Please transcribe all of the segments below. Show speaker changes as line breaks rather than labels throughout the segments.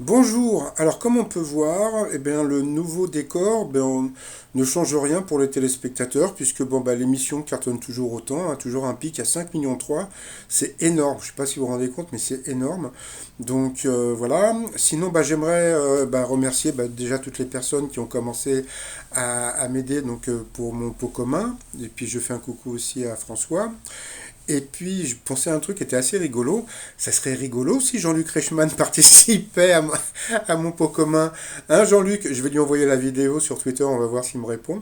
Bonjour, alors comme on peut voir, eh bien, le nouveau décor on ne change rien pour les téléspectateurs puisque l'émission cartonne toujours autant, hein, toujours un pic à 5,3 millions. C'est énorme, je ne sais pas si vous vous rendez compte, mais c'est énorme. Donc voilà, sinon j'aimerais remercier déjà toutes les personnes qui ont commencé à m'aider pour mon pot commun. Et puis je fais un coucou aussi à François. Et puis, je pensais à un truc qui était assez rigolo. Ça serait rigolo si Jean-Luc Reichmann participait à mon pot commun. Hein, Jean-Luc, je vais lui envoyer la vidéo sur Twitter, on va voir s'il me répond.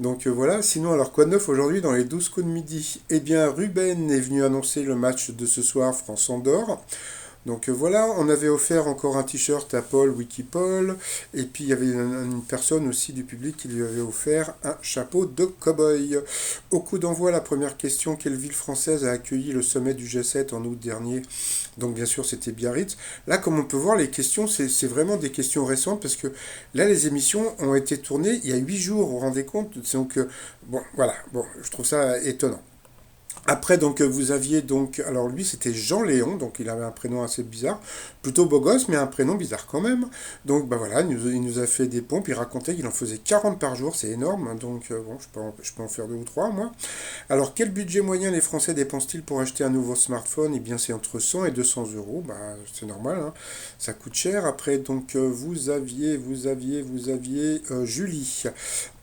Donc voilà, sinon, alors quoi de neuf aujourd'hui dans les 12 coups de midi? Eh bien, Ruben est venu annoncer le match de ce soir, France-Andorre. Donc voilà, on avait offert encore un t-shirt à Paul Wikipol, et puis il y avait une personne aussi du public qui lui avait offert un chapeau de cow-boy. Au coup d'envoi, la première question, quelle ville française a accueilli le sommet du G7 en août dernier? Donc bien sûr c'était Biarritz. Là comme on peut voir les questions c'est vraiment des questions récentes parce que là les émissions ont été tournées il y a 8 jours, vous vous rendez compte? Donc bon voilà, bon je trouve ça étonnant. Après, vous aviez alors lui c'était Jean Léon, donc il avait un prénom assez bizarre, plutôt beau gosse, mais un prénom bizarre quand même. Donc voilà, il nous a fait des pompes, il racontait qu'il en faisait 40 par jour, c'est énorme, hein. Donc bon, je peux en faire deux ou trois moi. Alors quel budget moyen les Français dépensent-ils pour acheter un nouveau smartphone? Eh bien c'est entre 100 et 200 euros, c'est normal, hein. Ça coûte cher. Après, vous aviez Julie.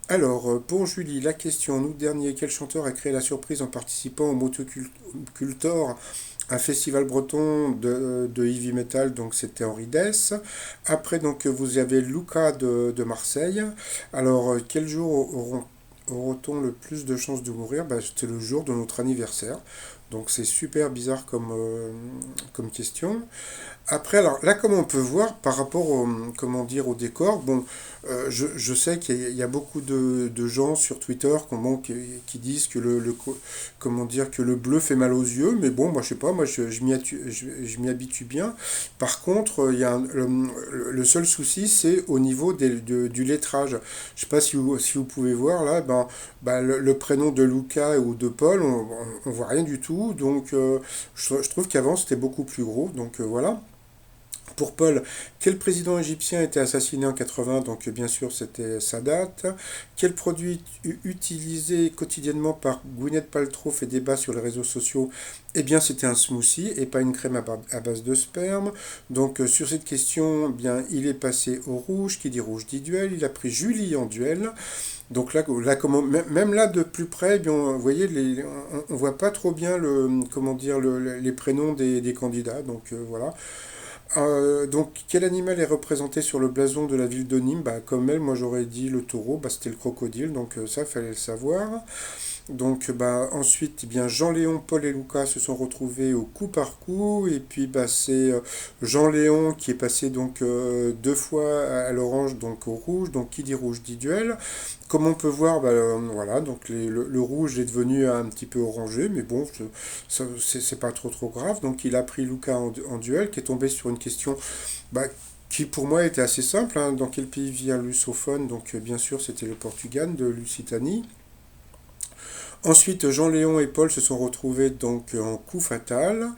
Alors, pour Julie, la question, en août dernier, quel chanteur a créé la surprise en participant au Motocultor, un festival breton de heavy metal, donc c'était Henri Dess. Après, vous avez Luca de Marseille. Alors, quel jour aura-t-on le plus de chances de mourir? C'était le jour de notre anniversaire. Donc c'est super bizarre comme question. Après, alors là, comme on peut voir, par rapport comment dire, au décor, je sais qu'il y a beaucoup de gens sur Twitter qui disent que comment dire, que le bleu fait mal aux yeux, mais bon, moi je sais pas, moi je m'y habitue bien. Par contre, il y a le seul souci, c'est au niveau du lettrage. Je sais pas si vous pouvez voir là, le prénom de Luca ou de Paul, on voit rien du tout, donc je trouve qu'avant c'était beaucoup plus gros, donc voilà. Pour Paul, quel président égyptien a été assassiné en 80? Donc bien sûr c'était Sadat. Quel produit utilisé quotidiennement par Gwyneth Paltrow fait débat sur les réseaux sociaux? Eh bien c'était un smoothie et pas une crème à base de sperme. Donc sur cette question, eh bien il est passé au rouge. Qui dit rouge dit duel. Il a pris Julie en duel. Donc là même là de plus près, eh bien, vous voyez, on voit pas trop bien comment dire, les prénoms des candidats. Donc voilà. Donc, quel animal est représenté sur le blason de la ville de Nîmes? Comme elle, moi j'aurais dit le taureau, c'était le crocodile, donc ça, fallait le savoir. Donc, ensuite, eh bien, Jean-Léon, Paul et Lucas se sont retrouvés au coup par coup, et puis c'est Jean-Léon qui est passé deux fois à l'orange, donc au rouge, donc qui dit rouge dit duel. Comme on peut voir, voilà, donc le rouge est devenu un petit peu orangé, mais bon, c'est pas trop grave. Donc il a pris Luca en duel, qui est tombé sur une question bah, qui pour moi était assez simple, hein. Dans quel pays vit un lusophone? Donc bien sûr c'était le Portugal de Lusitanie. Ensuite, Jean-Léon et Paul se sont retrouvés donc en coup fatal.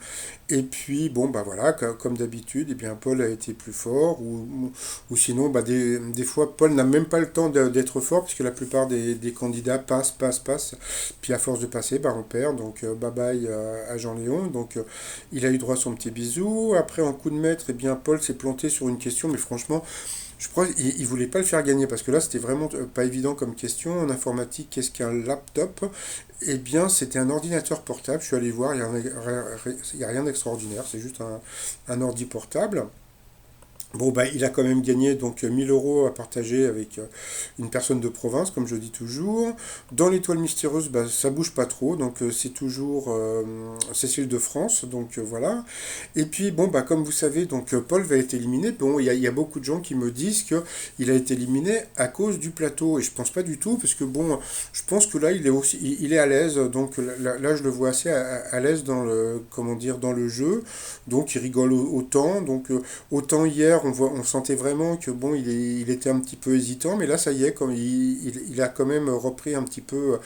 Et puis, bon, voilà, comme d'habitude, eh bien, Paul a été plus fort. Ou sinon, des fois, Paul n'a même pas le temps d'être fort, puisque la plupart des candidats passent. Puis à force de passer, on perd. Donc, bye bye à Jean-Léon. Donc, il a eu droit à son petit bisou. Après, en coup de maître, eh bien, Paul s'est planté sur une question, mais franchement, je crois qu'il voulait pas le faire gagner parce que là c'était vraiment pas évident comme question. En informatique, qu'est-ce qu'un laptop? Eh bien, c'était un ordinateur portable. Je suis allé voir, il y a rien d'extraordinaire, c'est juste un ordi portable. Bon, il a quand même gagné 1000 euros à partager avec une personne de province, comme je dis toujours. Dans l'étoile mystérieuse, ça bouge pas trop, donc c'est toujours Cécile de France, donc voilà. Et puis, bon, comme vous savez, Paul va être éliminé. Bon, il y a beaucoup de gens qui me disent qu'il a été éliminé à cause du plateau, et je pense pas du tout, parce que bon, je pense que là, il est à l'aise, donc là, je le vois assez à l'aise dans le, comment dire, dans le jeu, donc il rigole autant, donc autant hier hier, on sentait vraiment que bon, il était un petit peu hésitant, mais là, ça y est, comme il a quand même repris un petit peu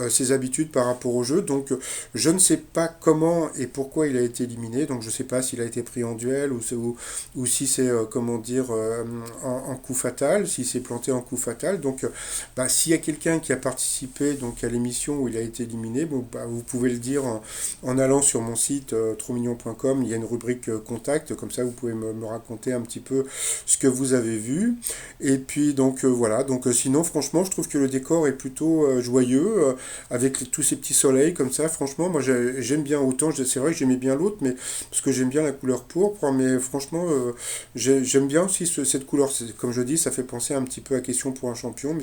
ses habitudes par rapport au jeu. Donc, je ne sais pas comment et pourquoi il a été éliminé. Donc, je ne sais pas s'il a été pris en duel ou si c'est, comment dire, en coup fatal, s'il s'est planté en coup fatal. Donc, bah, s'il y a quelqu'un qui a participé donc à l'émission où il a été éliminé, bon, bah, vous pouvez le dire en allant sur mon site troumignon.com. Il y a une rubrique contact, comme ça vous pouvez me raconter un petit peu ce que vous avez vu. Et puis donc voilà, donc sinon franchement je trouve que le décor est plutôt joyeux, avec tous ces petits soleils comme ça. Franchement moi j'aime bien, autant c'est vrai que j'aimais bien l'autre, mais parce que j'aime bien la couleur pourpre, mais franchement j'aime bien aussi cette couleur. Comme je dis, ça fait penser un petit peu à Question pour un champion,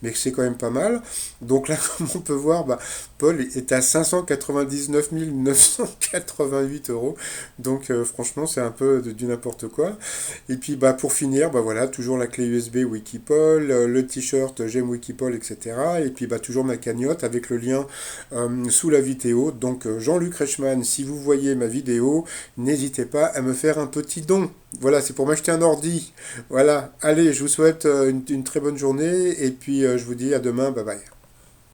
mais c'est quand même pas mal. Donc là, comme on peut voir, bah, Paul est à 599 988 euros. Donc franchement, c'est un peu du n'importe quoi. Et puis bah, pour finir, bah, voilà, toujours la clé USB Wikipol, le t-shirt J'aime Wikipol, etc. Et puis bah, toujours ma cagnotte avec le lien sous la vidéo. Donc Jean-Luc Reichmann, si vous voyez ma vidéo, n'hésitez pas à me faire un petit don. Voilà, c'est pour m'acheter un ordi. Voilà, allez, je vous souhaite une très bonne journée et puis je vous dis à demain, bye bye.